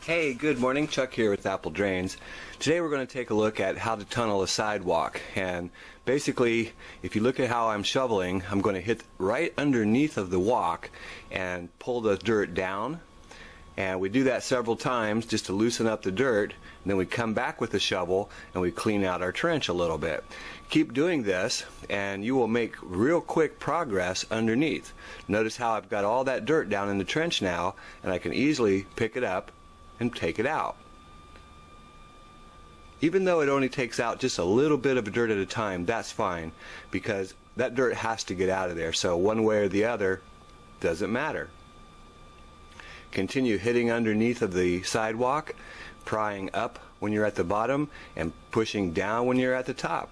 Hey, good morning. Chuck here with Apple Drains. Today we're going to take a look at how to tunnel a sidewalk. And basically, if you look at how I'm shoveling, I'm going to hit right underneath of the walk and pull the dirt down. And we do that several times just to loosen up the dirt. And then we come back with the shovel and we clean out our trench a little bit. Keep doing this and you will make real quick progress underneath. Notice how I've got all that dirt down in the trench now, and I can easily pick it up and take it out. Even though it only takes out just a little bit of dirt at a time, that's fine, because that dirt has to get out of there, so one way or the other doesn't matter. Continue hitting underneath of the sidewalk, prying up when you're at the bottom and pushing down when you're at the top.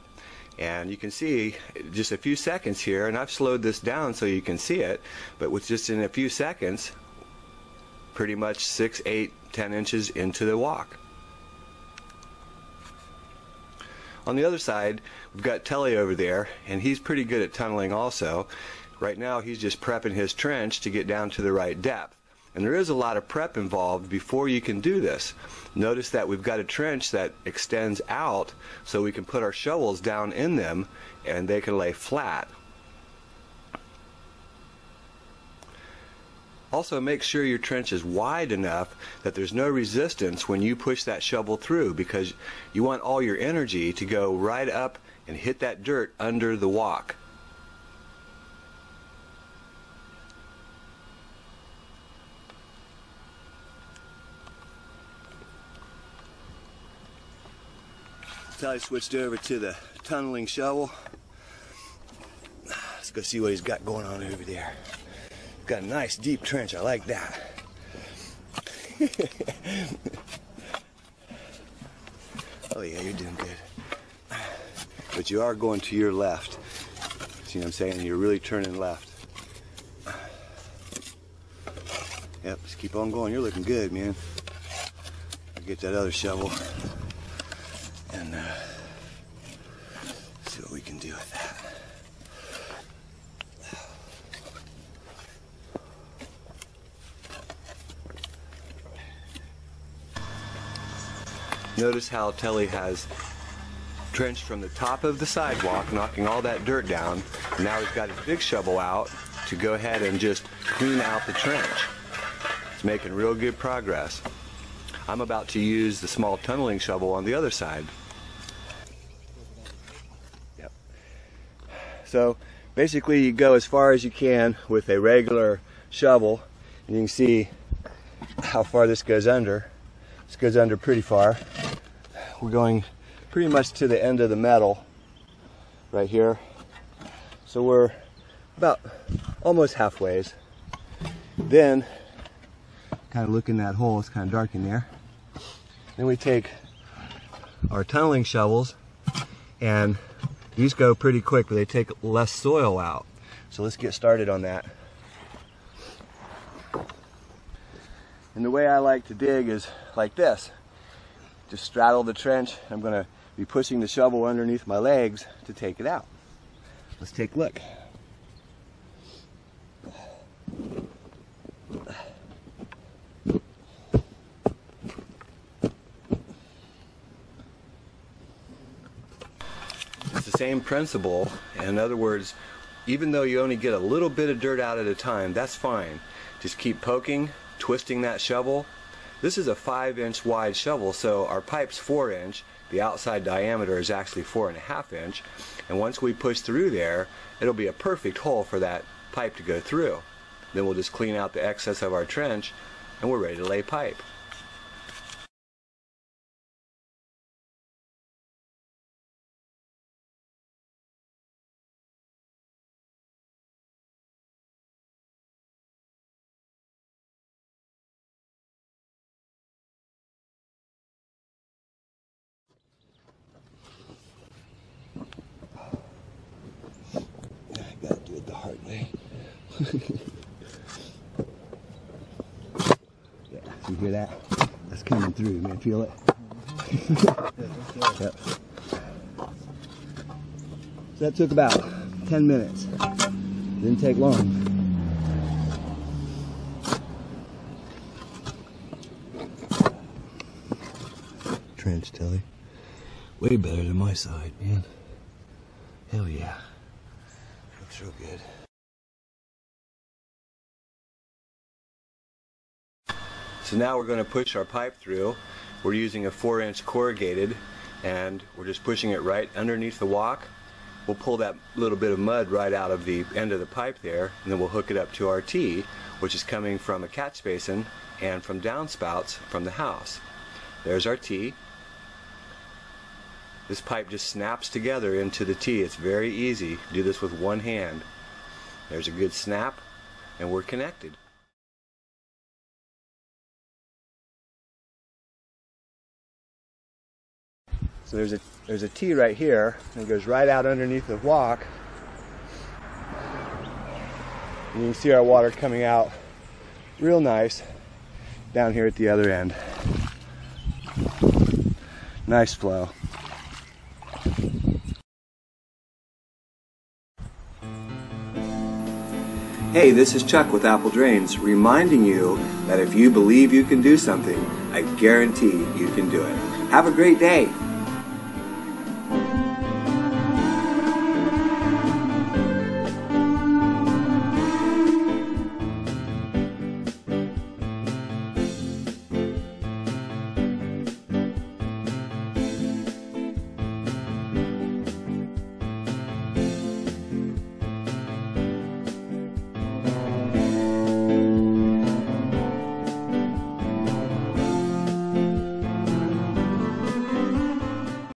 And you can see just a few seconds here, and I've slowed this down so you can see it, but with just in a few seconds, pretty much 6, 8, 10 inches into the walk. On the other side, we've got Telly over there, and he's pretty good at tunneling also. Right now he's just prepping his trench to get down to the right depth. And there is a lot of prep involved before you can do this. Notice that we've got a trench that extends out so we can put our shovels down in them and they can lay flat. Also, make sure your trench is wide enough that there's no resistance when you push that shovel through, because you want all your energy to go right up and hit that dirt under the walk. So I switched over to the tunneling shovel. Let's go see what he's got going on over there. Got a nice deep trench, I like that. Oh yeah, you're doing good. But you are going to your left. See what I'm saying? You're really turning left. Yep, just keep on going. You're looking good, man. I'll get that other shovel and see what we can do with that. Notice how Telly has trenched from the top of the sidewalk, knocking all that dirt down. And now he's got his big shovel out to go ahead and just clean out the trench. It's making real good progress. I'm about to use the small tunneling shovel on the other side. Yep. So basically you go as far as you can with a regular shovel, and you can see how far this goes under. This goes under pretty far. We're going pretty much to the end of the metal right here. So we're about almost halfway. Then, kind of look in that hole, it's kind of dark in there. Then we take our tunneling shovels, and these go pretty quick, but they take less soil out. So let's get started on that. And the way I like to dig is like this. Just straddle the trench. I'm going to be pushing the shovel underneath my legs to take it out. Let's take a look. It's the same principle. In other words, even though you only get a little bit of dirt out at a time, that's fine. Just keep poking, twisting that shovel. This is a 5-inch wide shovel, so our pipe's 4-inch. The outside diameter is actually 4.5 inch. And once we push through there, it'll be a perfect hole for that pipe to go through. Then we'll just clean out the excess of our trench and we're ready to lay pipe. Gotta do it the hard way. Yeah, you hear that? That's coming through, man. Feel it? Yep. So that took about 10 minutes. Didn't take long. really. Way better than my side, man. Hell yeah. Looks real good. So now we're going to push our pipe through. We're using a 4-inch corrugated, and we're just pushing it right underneath the walk. We'll pull that little bit of mud right out of the end of the pipe there, and then we'll hook it up to our tee, which is coming from a catch basin and from downspouts from the house. There's our tee. This pipe just snaps together into the tee. It's very easy. Do this with one hand. There's a good snap, and we're connected. So there's a tee right here, and it goes right out underneath the walk. And you can see our water coming out real nice down here at the other end. Nice flow. Hey, this is Chuck with Apple Drains, reminding you that if you believe you can do something, I guarantee you can do it. Have a great day.